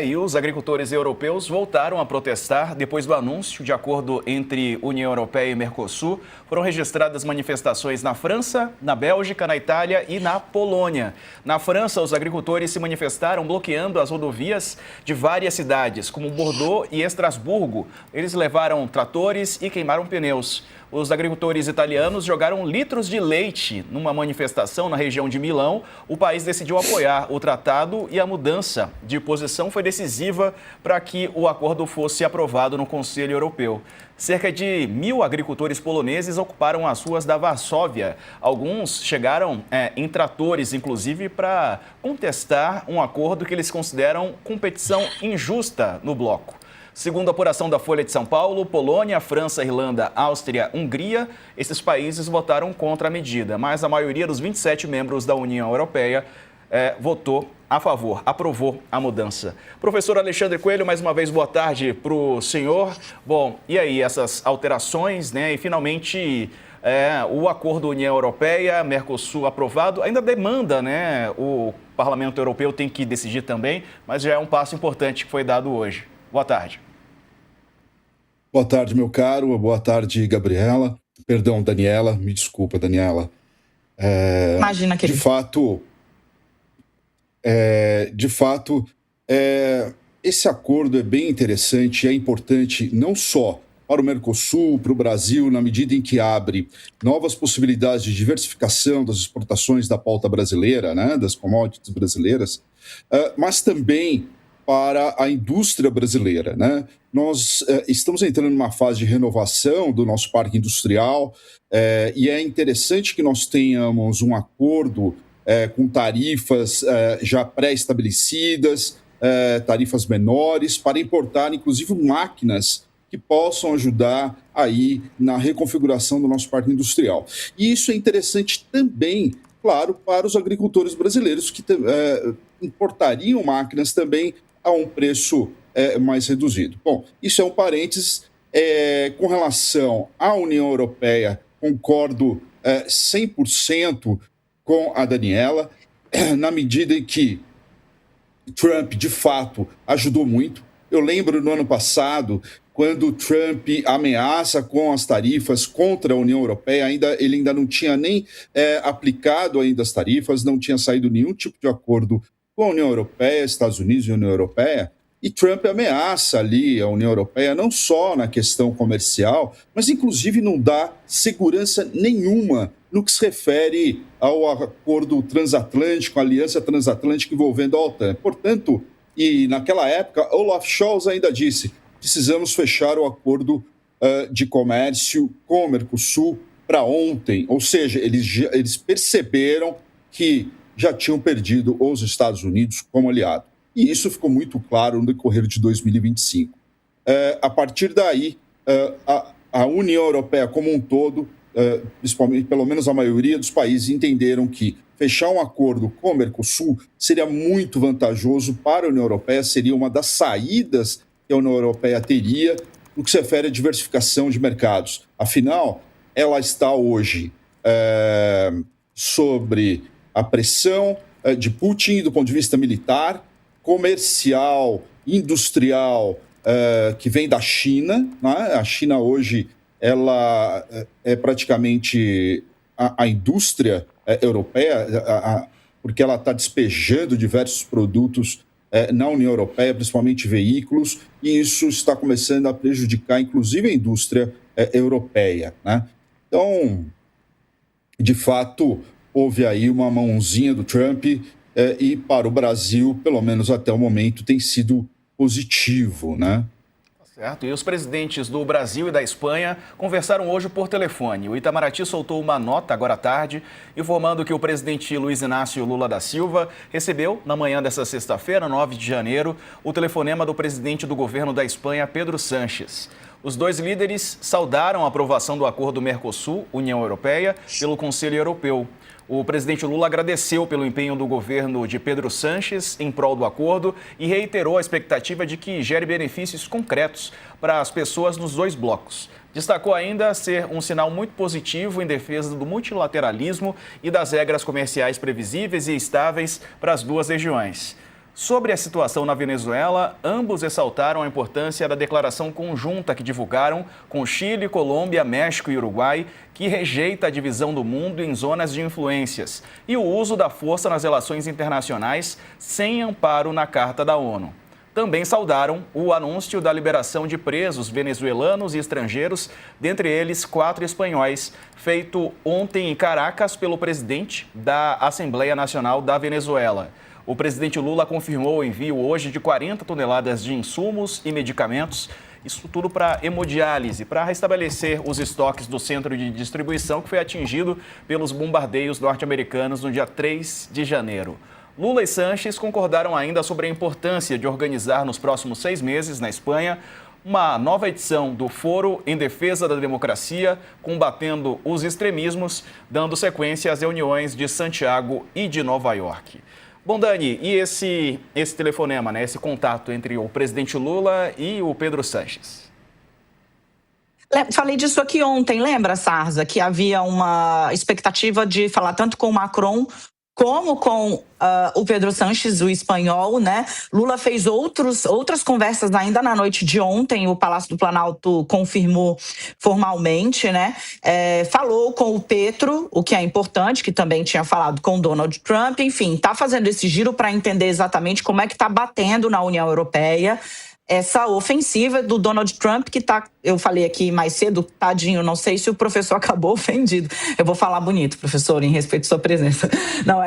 E os agricultores europeus voltaram a protestar depois do anúncio de acordo entre União Europeia e Mercosul. Foram registradas manifestações na França, na Bélgica, na Itália e na Polônia. Na França, os agricultores se manifestaram bloqueando as rodovias de várias cidades, como Bordeaux e Estrasburgo. Eles levaram tratores e queimaram pneus. Os agricultores italianos jogaram litros de leite numa manifestação na região de Milão. O país decidiu apoiar o tratado e a mudança de posição foi decisiva para que o acordo fosse aprovado no Conselho Europeu. Cerca de 1.000 agricultores poloneses ocuparam as ruas da Varsóvia. Alguns chegaram em tratores, inclusive, para contestar um acordo que eles consideram competição injusta no bloco. Segundo a apuração da Folha de São Paulo, Polônia, França, Irlanda, Áustria, Hungria, esses países votaram contra a medida, mas a maioria dos 27 membros da União Europeia votou a favor, aprovou a mudança. Professor Alexandre Coelho, mais uma vez, boa tarde para o senhor. Bom, e aí, essas alterações, né? E finalmente o acordo União Europeia-Mercosul aprovado ainda demanda, né? O Parlamento Europeu tem que decidir também, mas já é um passo importante que foi dado hoje. Boa tarde. Boa tarde, meu caro. Boa tarde, Gabriela. Perdão, Daniela. Me desculpa, Daniela. Imagina que De fato, esse acordo é bem interessante, é importante não só para o Mercosul, para o Brasil, na medida em que abre novas possibilidades de diversificação das exportações da pauta brasileira, né, das commodities brasileiras, mas também para a indústria brasileira, né? Nós estamos entrando numa fase de renovação do nosso parque industrial e é interessante que nós tenhamos um acordo com tarifas já pré-estabelecidas, tarifas menores, para importar, inclusive, máquinas que possam ajudar aí na reconfiguração do nosso parque industrial. E isso é interessante também, claro, para os agricultores brasileiros que importariam máquinas também a um preço mais reduzido. Bom, isso é um parênteses. Com relação à União Europeia, concordo 100% com a Daniela, na medida em que Trump, de fato, ajudou muito. Eu lembro no ano passado, quando Trump ameaça com as tarifas contra a União Europeia, ele ainda não tinha nem aplicado ainda as tarifas, não tinha saído nenhum tipo de acordo com a União Europeia, Estados Unidos e União Europeia, e Trump ameaça ali a União Europeia não só na questão comercial, mas inclusive não dá segurança nenhuma no que se refere ao acordo transatlântico, a aliança transatlântica envolvendo a OTAN. Portanto, e naquela época, Olaf Scholz ainda disse: precisamos fechar o acordo de comércio com o Mercosul para ontem. Ou seja, eles perceberam que já tinham perdido os Estados Unidos como aliado. E isso ficou muito claro no decorrer de 2025. A partir daí, a União Europeia como um todo, principalmente, pelo menos a maioria dos países, entenderam que fechar um acordo com o Mercosul seria muito vantajoso para a União Europeia, seria uma das saídas que a União Europeia teria no que se refere à diversificação de mercados. Afinal, ela está hoje sobre a pressão de Putin do ponto de vista militar, comercial, industrial, que vem da China, né? A China hoje ela é praticamente a indústria europeia, porque ela está despejando diversos produtos na União Europeia, principalmente veículos, e isso está começando a prejudicar, inclusive, a indústria europeia, né? Então, de fato, houve aí uma mãozinha do Trump e para o Brasil, pelo menos até o momento, tem sido positivo, né? Certo. E os presidentes do Brasil e da Espanha conversaram hoje por telefone. O Itamaraty soltou uma nota agora à tarde, informando que o presidente Luiz Inácio Lula da Silva recebeu, na manhã desta sexta-feira, 9 de janeiro, o telefonema do presidente do governo da Espanha, Pedro Sánchez. Os dois líderes saudaram a aprovação do acordo Mercosul-União Europeia pelo Conselho Europeu. O presidente Lula agradeceu pelo empenho do governo de Pedro Sánchez em prol do acordo e reiterou a expectativa de que gere benefícios concretos para as pessoas nos dois blocos. Destacou ainda ser um sinal muito positivo em defesa do multilateralismo e das regras comerciais previsíveis e estáveis para as duas regiões. Sobre a situação na Venezuela, ambos ressaltaram a importância da declaração conjunta que divulgaram com Chile, Colômbia, México e Uruguai, que rejeita a divisão do mundo em zonas de influências e o uso da força nas relações internacionais sem amparo na Carta da ONU. Também saudaram o anúncio da liberação de presos venezuelanos e estrangeiros, dentre eles 4 espanhóis, feito ontem em Caracas pelo presidente da Assembleia Nacional da Venezuela. O presidente Lula confirmou o envio hoje de 40 toneladas de insumos e medicamentos, isso tudo para hemodiálise, para restabelecer os estoques do centro de distribuição que foi atingido pelos bombardeios norte-americanos no dia 3 de janeiro. Lula e Sanches concordaram ainda sobre a importância de organizar nos próximos 6 meses, na Espanha, uma nova edição do Foro em Defesa da Democracia, combatendo os extremismos, dando sequência às reuniões de Santiago e de Nova York. Bom, Dani, e esse telefonema, né, esse contato entre o presidente Lula e o Pedro Sanches? Falei disso aqui ontem, lembra, Sarza, que havia uma expectativa de falar tanto com o Macron como com o Pedro Sanches, o espanhol, né? Lula fez outras conversas ainda na noite de ontem, o Palácio do Planalto confirmou formalmente, né? Falou com o Petro, o que é importante, que também tinha falado com o Donald Trump, enfim, está fazendo esse giro para entender exatamente como é que está batendo na União Europeia essa ofensiva do Donald Trump, que tá, eu falei aqui mais cedo, tadinho, não sei se o professor acabou ofendido. Eu vou falar bonito, professor, em respeito à sua presença. Não,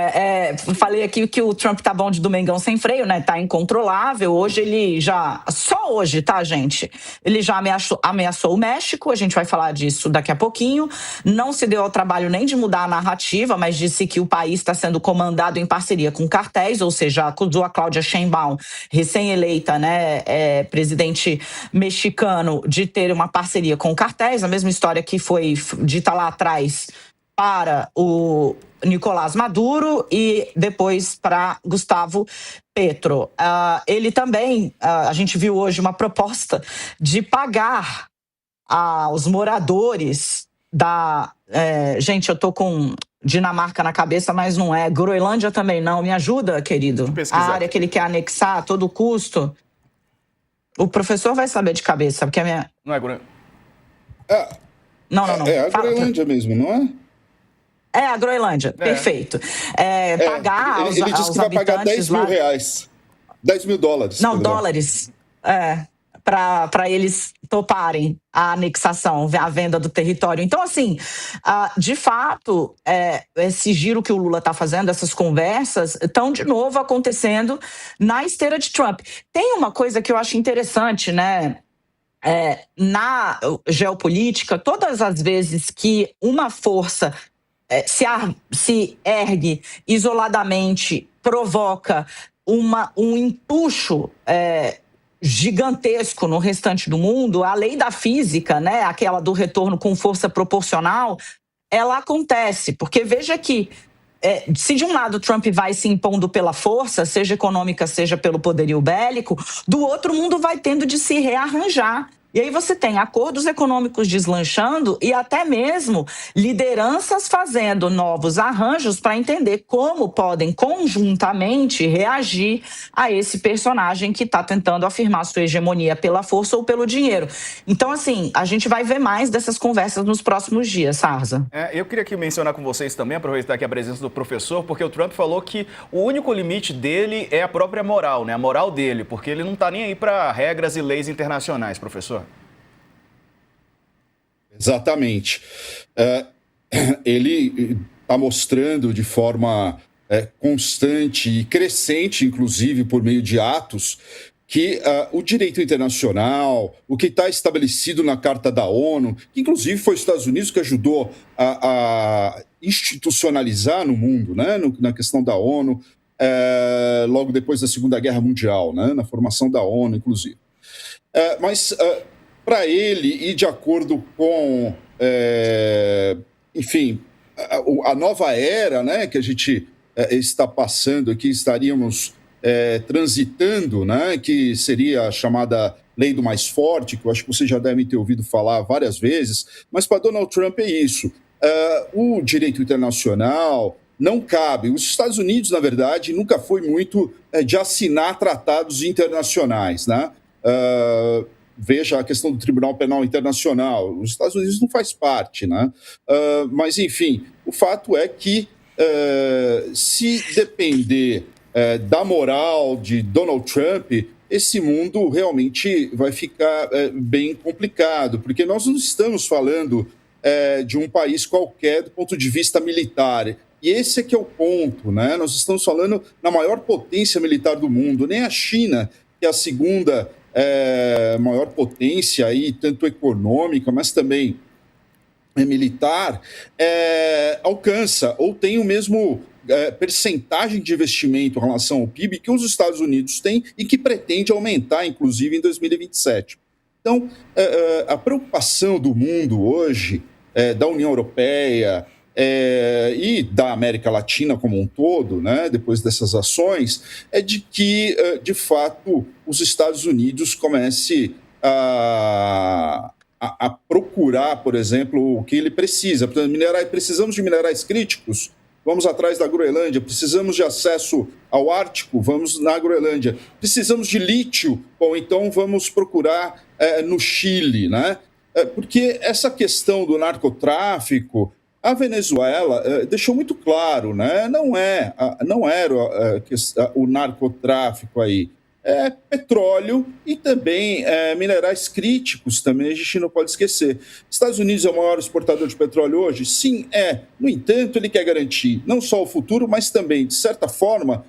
falei aqui que o Trump tá bom de domingão sem freio, né? Tá incontrolável. Hoje ele já, só hoje, tá, gente? Ele já ameaçou o México, a gente vai falar disso daqui a pouquinho. Não se deu ao trabalho nem de mudar a narrativa, mas disse que o país está sendo comandado em parceria com cartéis, ou seja, acusou a Cláudia Sheinbaum, recém-eleita, né, presidente mexicano, de ter uma parceria com cartéis, a mesma história que foi dita lá atrás para o Nicolás Maduro e depois para Gustavo Petro. Ele também, a gente viu hoje uma proposta de pagar aos moradores da... gente, eu tô com Dinamarca na cabeça, mas não é. Groenlândia também não. Me ajuda, querido? A área que ele quer anexar a todo custo... O professor vai saber de cabeça, porque a minha... Não é Groenlândia? Não. É a Groenlândia mesmo, não é? É a Groenlândia, perfeito. Pagar aos ele disse que vai pagar 10 mil reais. 10 mil dólares. Não, dólares. Para eles toparem a anexação, a venda do território. Então, assim, de fato, esse giro que o Lula está fazendo, essas conversas, estão de novo acontecendo na esteira de Trump. Tem uma coisa que eu acho interessante, né? Na geopolítica, todas as vezes que uma força se ergue isoladamente, provoca um empuxo gigantesco no restante do mundo, a lei da física, né, aquela do retorno com força proporcional, ela acontece, porque veja que se de um lado Trump vai se impondo pela força, seja econômica, seja pelo poderio bélico, do outro mundo vai tendo de se rearranjar. E aí você tem acordos econômicos deslanchando e até mesmo lideranças fazendo novos arranjos para entender como podem conjuntamente reagir a esse personagem que está tentando afirmar sua hegemonia pela força ou pelo dinheiro. Então, assim, a gente vai ver mais dessas conversas nos próximos dias, Sarza. Eu queria aqui mencionar com vocês também, aproveitar aqui a presença do professor, porque o Trump falou que o único limite dele é a própria moral, né? A moral dele, porque ele não está nem aí para regras e leis internacionais, professor. Exatamente. Ele está mostrando de forma constante e crescente, inclusive por meio de atos, que o direito internacional, o que está estabelecido na Carta da ONU, que inclusive foi os Estados Unidos que ajudou a institucionalizar no mundo, né, na questão da ONU, logo depois da Segunda Guerra Mundial, né, na formação da ONU, inclusive. Mas... para ele, e de acordo com, enfim, a nova era, né, que a gente está passando aqui, estaríamos transitando, né, que seria a chamada lei do mais forte, que eu acho que vocês já devem ter ouvido falar várias vezes, mas para Donald Trump é isso. O direito internacional, não cabe. Os Estados Unidos, na verdade, nunca foi muito de assinar tratados internacionais, né? Veja a questão do Tribunal Penal Internacional. Os Estados Unidos não faz parte, né? Mas, enfim, o fato é que se depender da moral de Donald Trump, esse mundo realmente vai ficar bem complicado, porque nós não estamos falando de um país qualquer do ponto de vista militar. E esse é que é o ponto, né? Nós estamos falando na maior potência militar do mundo. Nem a China, que é a segunda maior potência, aí, tanto econômica, mas também militar, alcança ou tem o mesmo percentagem de investimento em relação ao PIB que os Estados Unidos têm e que pretende aumentar, inclusive, em 2027. Então, a preocupação do mundo hoje, da União Europeia e da América Latina como um todo, né, depois dessas ações, é de que, de fato, os Estados Unidos comecem a procurar, por exemplo, o que ele precisa. Precisamos de minerais críticos? Vamos atrás da Groenlândia. Precisamos de acesso ao Ártico? Vamos na Groenlândia. Precisamos de lítio? Bom, então vamos procurar no Chile, né? Porque essa questão do narcotráfico, a Venezuela deixou muito claro, né? Não era o narcotráfico aí. Petróleo e também minerais críticos também, a gente não pode esquecer. Estados Unidos é o maior exportador de petróleo hoje? Sim, é. No entanto, ele quer garantir não só o futuro, mas também, de certa forma,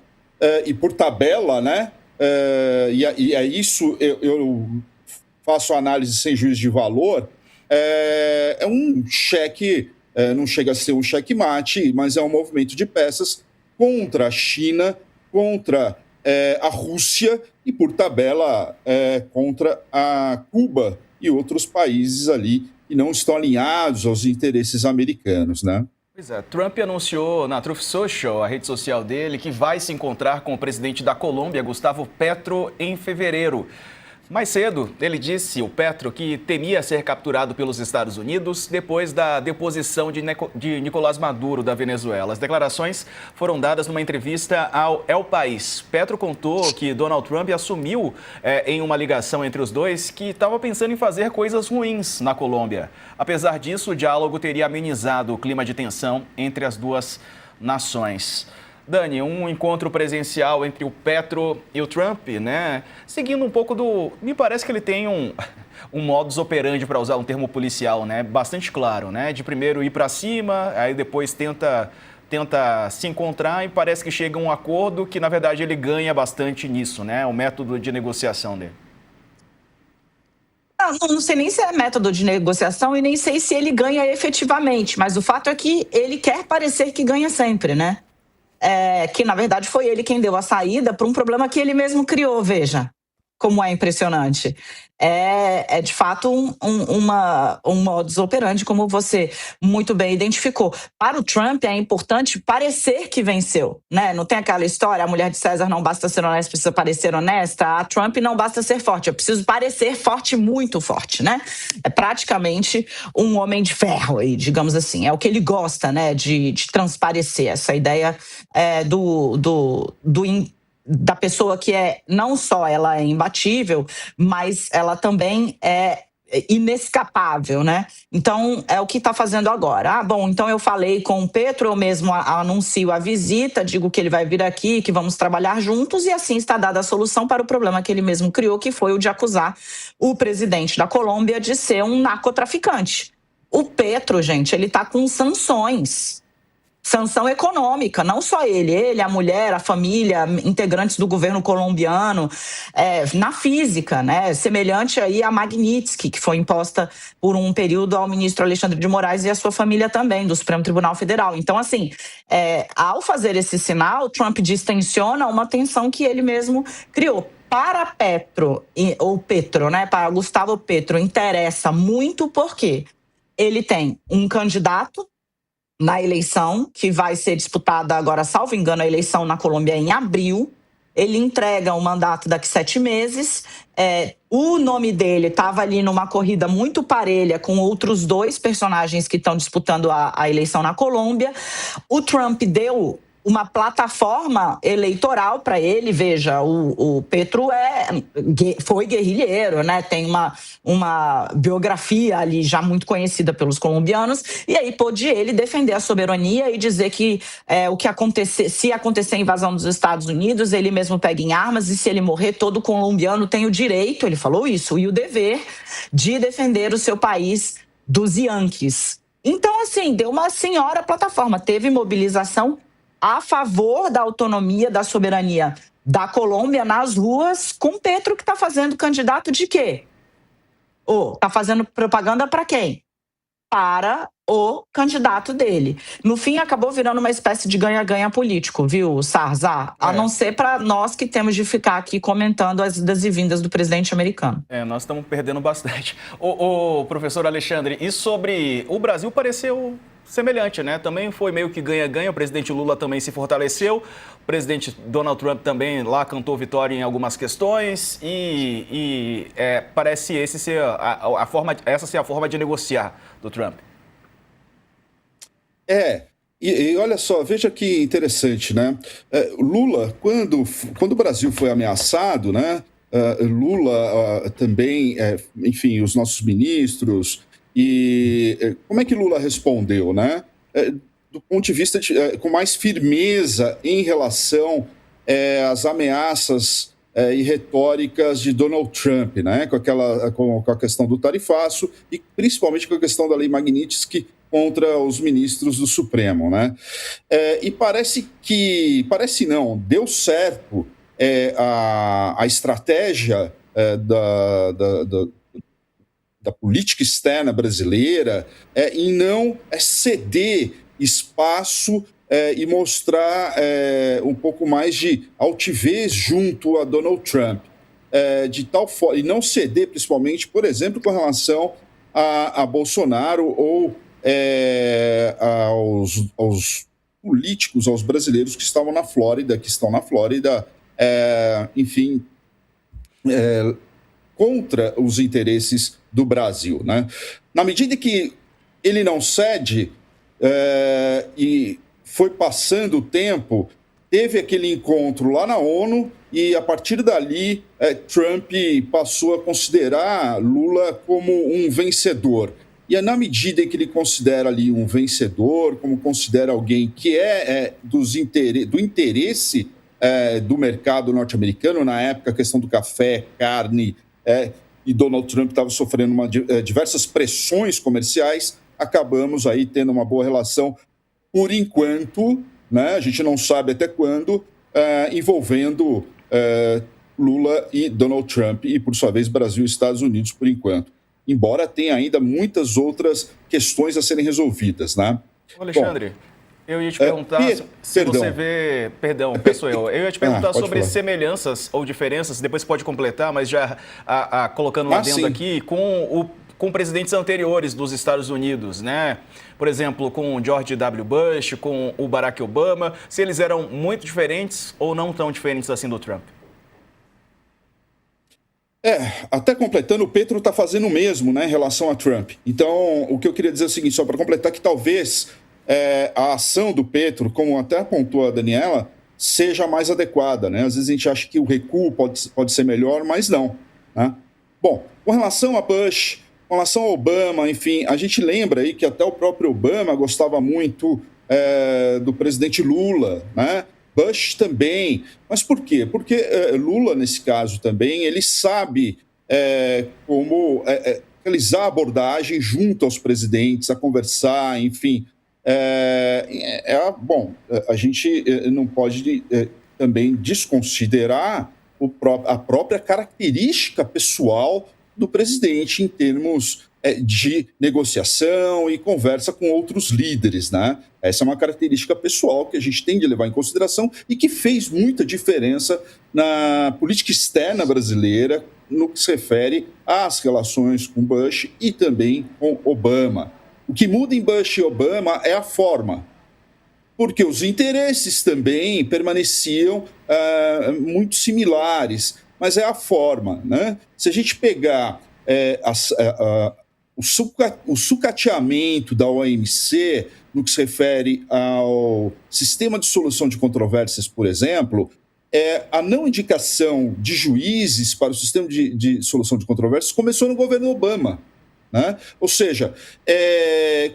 e por tabela, né? E é isso, eu faço análise sem juízo de valor, é um cheque, não chega a ser um checkmate, mas é um movimento de peças contra a China, contra a Rússia e, por tabela, contra a Cuba e outros países ali que não estão alinhados aos interesses americanos, né? Pois é, Trump anunciou na Truth Social, a rede social dele, que vai se encontrar com o presidente da Colômbia, Gustavo Petro, em fevereiro. Mais cedo, ele disse, o Petro, que temia ser capturado pelos Estados Unidos depois da deposição de Nicolás Maduro da Venezuela. As declarações foram dadas numa entrevista ao El País. Petro contou que Donald Trump assumiu em uma ligação entre os dois que estava pensando em fazer coisas ruins na Colômbia. Apesar disso, o diálogo teria amenizado o clima de tensão entre as duas nações. Dani, um encontro presencial entre o Petro e o Trump, né? Seguindo um pouco do... Me parece que ele tem um modus operandi, para usar um termo policial, né? Bastante claro, né? De primeiro ir para cima, aí depois tenta se encontrar e parece que chega a um acordo que, na verdade, ele ganha bastante nisso, né? O método de negociação dele. Não sei nem se é método de negociação e nem sei se ele ganha efetivamente, mas o fato é que ele quer parecer que ganha sempre, né? Que, na verdade, foi ele quem deu a saída para um problema que ele mesmo criou, veja como é impressionante. De fato, um modus operandi, como você muito bem identificou. Para o Trump, é importante parecer que venceu, né? Não tem aquela história, a mulher de César não basta ser honesta, precisa parecer honesta. A Trump não basta ser forte, eu preciso parecer forte, muito forte, né? É praticamente um homem de ferro, aí, digamos assim. É o que ele gosta, né? De transparecer, essa ideia da pessoa que não só ela é imbatível, mas ela também é inescapável, né? Então, é o que está fazendo agora. Bom, então eu falei com o Petro, eu mesmo anuncio a visita, digo que ele vai vir aqui, que vamos trabalhar juntos, e assim está dada a solução para o problema que ele mesmo criou, que foi o de acusar o presidente da Colômbia de ser um narcotraficante. O Petro, gente, ele está com sanções. Sanção econômica, não só ele, a mulher, a família, integrantes do governo colombiano, na física, né? Semelhante aí à Magnitsky, que foi imposta por um período ao ministro Alexandre de Moraes e à sua família também, do Supremo Tribunal Federal. Então, assim, ao fazer esse sinal, Trump distensiona uma tensão que ele mesmo criou. Para Petro, né? Para Gustavo Petro, interessa muito porque ele tem um candidato na eleição, que vai ser disputada agora, salvo engano, a eleição na Colômbia em abril, ele entrega o mandato daqui 7 meses. O nome dele estava ali numa corrida muito parelha com outros 2 personagens que estão disputando a eleição na Colômbia. O Trump deu uma plataforma eleitoral para ele. Veja, o Petro foi guerrilheiro, né? Tem uma biografia ali já muito conhecida pelos colombianos, e aí pôde ele defender a soberania e dizer que se acontecer a invasão dos Estados Unidos, ele mesmo pega em armas, e se ele morrer, todo colombiano tem o direito, ele falou isso, e o dever de defender o seu país dos Yankees. Então, assim, deu uma senhora plataforma, teve mobilização a favor da autonomia, da soberania da Colômbia nas ruas, com Petro, que está fazendo candidato de quê? Está fazendo propaganda para quem? Para o candidato dele. No fim, acabou virando uma espécie de ganha-ganha político, viu, Sarza? A não ser para nós que temos de ficar aqui comentando as idas e vindas do presidente americano. Nós estamos perdendo bastante. O professor Alexandre, e sobre o Brasil pareceu semelhante, né? Também foi meio que ganha-ganha, o presidente Lula também se fortaleceu, o presidente Donald Trump também lá cantou vitória em algumas questões e parece essa ser a forma de negociar do Trump. E olha só, veja que interessante, né? Lula, quando o Brasil foi ameaçado, né? Lula também, enfim, os nossos ministros. E como é que Lula respondeu, né? Do ponto de vista com mais firmeza em relação às ameaças e retóricas de Donald Trump, né? Com a questão do tarifaço e principalmente com a questão da lei Magnitsky contra os ministros do Supremo, né? E parece não, deu certo a estratégia da política externa brasileira em não ceder espaço e mostrar um pouco mais de altivez junto a Donald Trump, de tal forma, e não ceder principalmente, por exemplo, com relação a Bolsonaro ou aos políticos, aos brasileiros que estão na Flórida, enfim, contra os interesses do Brasil, né? Na medida que ele não cede e foi passando o tempo, teve aquele encontro lá na ONU e, a partir dali, Trump passou a considerar Lula como um vencedor. E na medida em que ele considera ali um vencedor, como considera alguém que do interesse do mercado norte-americano, na época a questão do café, carne, e Donald Trump estava sofrendo diversas pressões comerciais, acabamos aí tendo uma boa relação, por enquanto, né, a gente não sabe até quando, envolvendo Lula e Donald Trump, e por sua vez Brasil e Estados Unidos por enquanto. Embora tenha ainda muitas outras questões a serem resolvidas, né? Alexandre, eu ia te perguntar se você vê... Perdão, peço eu. Eu ia te perguntar sobre semelhanças ou diferenças, depois você pode completar, mas já colocando um adendo aqui, com presidentes anteriores dos Estados Unidos, né? Por exemplo, com o George W. Bush, com o Barack Obama, se eles eram muito diferentes ou não tão diferentes assim do Trump? Até completando, o Petro está fazendo o mesmo, né, em relação a Trump. Então, o que eu queria dizer é o seguinte, só para completar, que talvez a ação do Petro, como até apontou a Daniela, seja mais adequada, né? Às vezes a gente acha que o recuo pode ser melhor, mas não, né? Bom, com relação a Bush, com relação a Obama, enfim, a gente lembra aí que até o próprio Obama gostava muito do presidente Lula, né? Bush também. Mas por quê? Porque Lula, nesse caso também, ele sabe como realizar a abordagem junto aos presidentes, a conversar, enfim. Bom, a gente não pode também desconsiderar a própria característica pessoal do presidente em termos de negociação e conversa com outros líderes, né? Essa é uma característica pessoal que a gente tem de levar em consideração e que fez muita diferença na política externa brasileira no que se refere às relações com Bush e também com Obama. O que muda em Bush e Obama é a forma. porque os interesses também permaneciam muito similares, mas é a forma, né? Se a gente pegar o sucateamento da OMC no que se refere ao sistema de solução de controvérsias, por exemplo, a não indicação de juízes para o sistema de solução de controvérsias começou no governo Obama, né? Ou seja,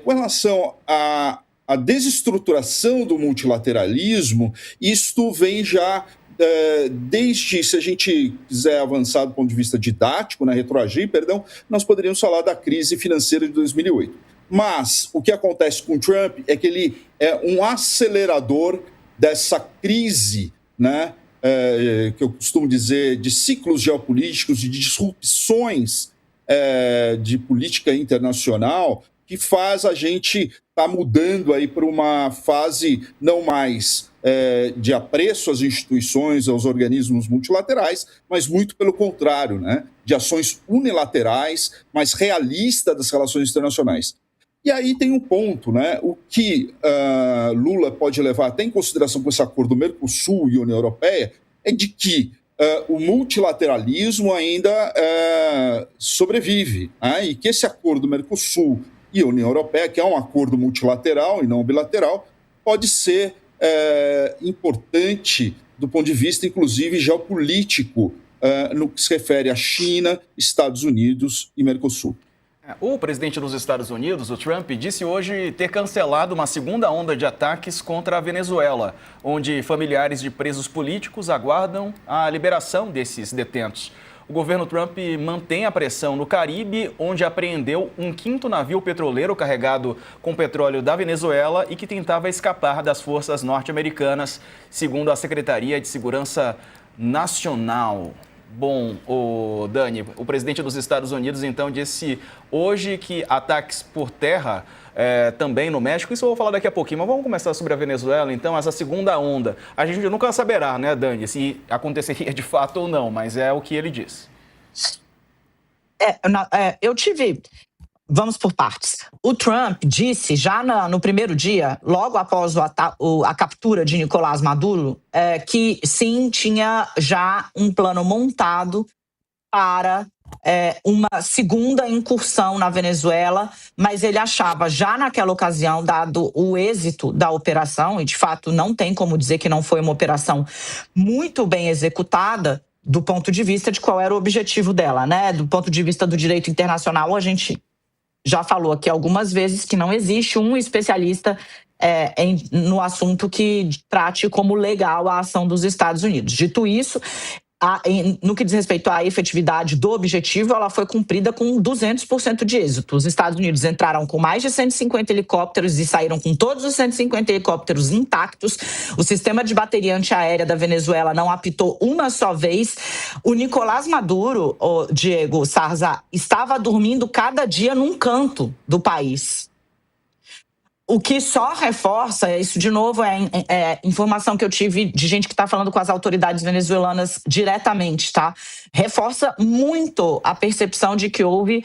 com relação à desestruturação do multilateralismo, isto vem já desde, se a gente quiser avançar do ponto de vista didático, retroagir, perdão, nós poderíamos falar da crise financeira de 2008. Mas o que acontece com Trump é que ele é um acelerador dessa crise, né, que eu costumo dizer, de ciclos geopolíticos, de disrupções de política internacional, que faz a gente estar mudando aí para uma fase não mais de apreço às instituições, aos organismos multilaterais, mas muito pelo contrário, né, de ações unilaterais, mais realistas das relações internacionais. E aí tem um ponto, né, o que Lula pode levar até em consideração com esse acordo Mercosul e União Europeia é de que o multilateralismo ainda sobrevive, né, e que esse acordo Mercosul e União Europeia, que é um acordo multilateral e não bilateral, pode ser importante do ponto de vista, inclusive, geopolítico, no que se refere à China, Estados Unidos e Mercosul. O presidente dos Estados Unidos, o Trump, disse hoje ter cancelado uma segunda onda de ataques contra a Venezuela, onde familiares de presos políticos aguardam a liberação desses detentos. O governo Trump mantém a pressão no Caribe, onde apreendeu um quinto navio petroleiro carregado com petróleo da Venezuela e que tentava escapar das forças norte-americanas, segundo a Secretaria de Segurança Nacional. Bom, Dani, o presidente dos Estados Unidos, então, disse hoje que ataques por terra também no México, isso eu vou falar daqui a pouquinho, mas vamos começar sobre a Venezuela, então, essa segunda onda. A gente nunca saberá, né, Dani, se aconteceria de fato ou não, mas é o que ele disse. Vamos por partes. O Trump disse já no primeiro dia, logo após a captura de Nicolás Maduro, que sim, tinha já um plano montado para uma segunda incursão na Venezuela, mas ele achava já naquela ocasião, dado o êxito da operação, e de fato não tem como dizer que não foi uma operação muito bem executada, do ponto de vista de qual era o objetivo dela, né? Do ponto de vista do direito internacional, a gente já falou aqui algumas vezes que não existe um especialista no assunto que trate como legal a ação dos Estados Unidos. Dito isso, no que diz respeito à efetividade do objetivo, ela foi cumprida com 200% de êxito. Os Estados Unidos entraram com mais de 150 helicópteros e saíram com todos os 150 helicópteros intactos. O sistema de bateria antiaérea da Venezuela não apitou uma só vez. O Nicolás Maduro, Diego Sarza, estava dormindo cada dia num canto do país. O que só reforça, isso de novo é informação que eu tive de gente que está falando com as autoridades venezuelanas diretamente, tá? Reforça muito a percepção de que houve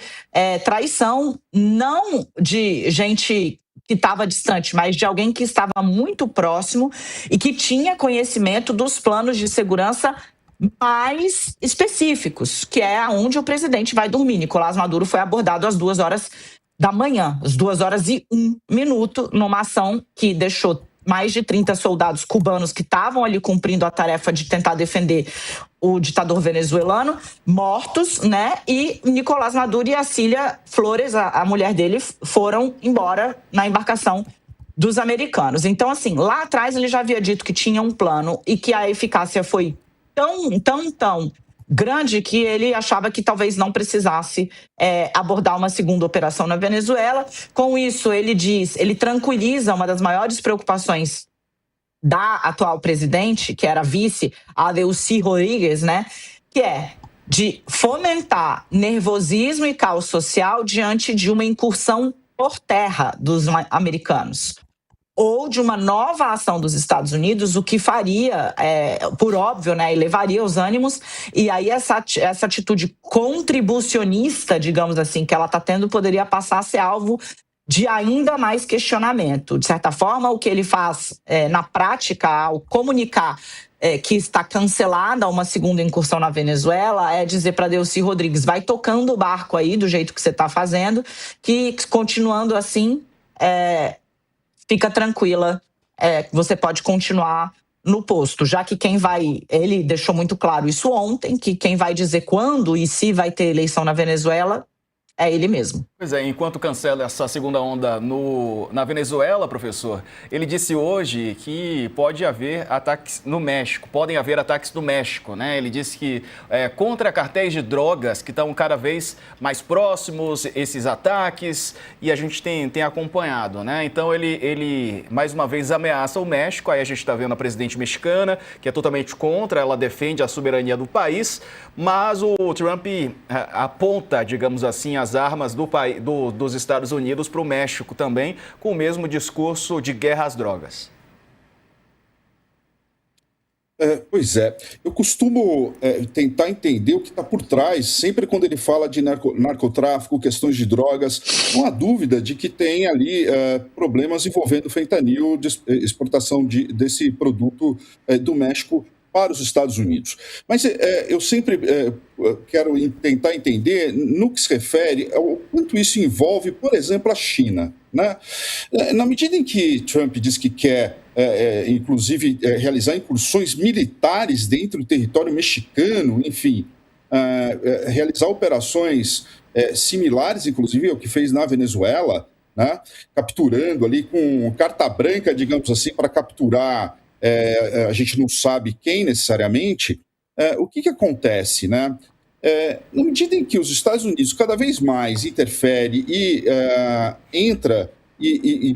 traição, não de gente que estava distante, mas de alguém que estava muito próximo e que tinha conhecimento dos planos de segurança mais específicos, que é onde o presidente vai dormir. Nicolás Maduro foi abordado às 2h da manhã, às 2h01, numa ação que deixou mais de 30 soldados cubanos que estavam ali cumprindo a tarefa de tentar defender o ditador venezuelano, mortos, né? E Nicolás Maduro e a Cília Flores, a mulher dele, foram embora na embarcação dos americanos. Então, assim, lá atrás ele já havia dito que tinha um plano e que a eficácia foi tão grande que ele achava que talvez não precisasse abordar uma segunda operação na Venezuela. Com isso, ele tranquiliza uma das maiores preocupações da atual presidente, que era a vice, a Delcy Rodrigues, né? Que é de fomentar nervosismo e caos social diante de uma incursão por terra dos americanos, ou de uma nova ação dos Estados Unidos, o que faria, por óbvio, né, elevaria os ânimos, e aí essa atitude contribucionista, digamos assim, que ela está tendo, poderia passar a ser alvo de ainda mais questionamento. De certa forma, o que ele faz na prática, ao comunicar que está cancelada uma segunda incursão na Venezuela, é dizer para Delcy Rodrigues, vai tocando o barco aí do jeito que você está fazendo, que continuando assim, fica tranquila, você pode continuar no posto, já que ele deixou muito claro isso ontem, que quem vai dizer quando e se vai ter eleição na Venezuela é ele mesmo. Pois é, enquanto cancela essa segunda onda na Venezuela, professor, ele disse hoje que pode haver ataques no México, podem haver ataques no México, né? Ele disse que contra cartéis de drogas que estão cada vez mais próximos, esses ataques, e a gente tem acompanhado, né? Então ele mais uma vez ameaça o México, aí a gente está vendo a presidente mexicana, que é totalmente contra, ela defende a soberania do país, mas o Trump aponta, digamos assim, as armas dos Estados Unidos para o México também, com o mesmo discurso de guerra às drogas. Pois é, eu costumo tentar entender o que está por trás, sempre quando ele fala de narcotráfico, questões de drogas, não há dúvida de que tem ali problemas envolvendo fentanil, exportação desse produto do México para os Estados Unidos. Mas eu sempre quero tentar entender no que se refere ao quanto isso envolve, por exemplo, a China, né? Na medida em que Trump diz que quer, inclusive, realizar incursões militares dentro do território mexicano, enfim, realizar operações similares, inclusive, ao que fez na Venezuela, né? Capturando ali com carta branca, digamos assim, para capturar a gente não sabe quem necessariamente, o que acontece, né? Na medida em que os Estados Unidos cada vez mais interfere e entra e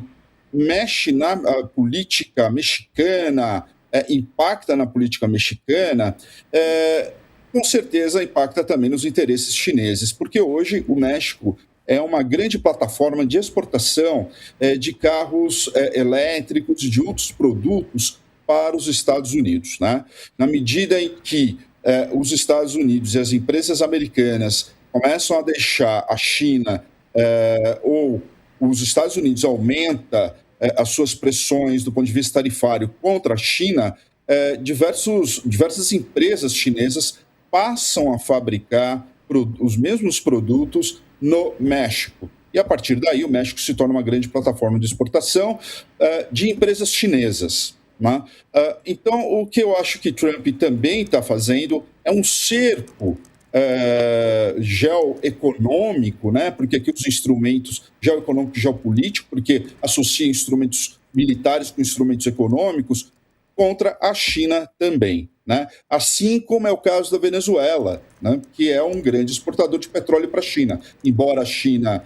mexe na política mexicana, impacta na política mexicana, com certeza impacta também nos interesses chineses, porque hoje o México é uma grande plataforma de exportação de carros elétricos e de outros produtos para os Estados Unidos, né? Na medida em que os Estados Unidos e as empresas americanas começam a deixar a China ou os Estados Unidos aumenta as suas pressões do ponto de vista tarifário contra a China, diversas empresas chinesas passam a fabricar os mesmos produtos no México. E, a partir daí, o México se torna uma grande plataforma de exportação de empresas chinesas. Né? Então, o que eu acho que Trump também está fazendo é um cerco geoeconômico, né? Porque aqui os instrumentos geoeconômico e geopolítico, porque associa instrumentos militares com instrumentos econômicos contra a China também, né? Assim como é o caso da Venezuela, né? Que é um grande exportador de petróleo para a China. Embora a China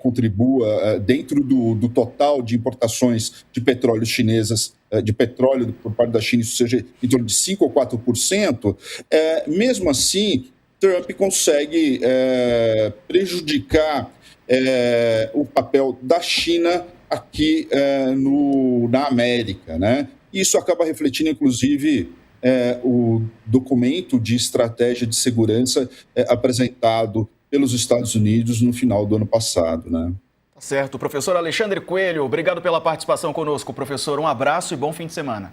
contribua dentro do total de importações de petróleo chinesas, de petróleo por parte da China, isso seja em torno de 5% ou 4%, mesmo assim, Trump consegue prejudicar o papel da China aqui na América, né? Isso acaba refletindo, inclusive, o documento de estratégia de segurança apresentado pelos Estados Unidos no final do ano passado, né? Certo. Professor Alexandre Coelho, obrigado pela participação conosco, professor. Um abraço e bom fim de semana.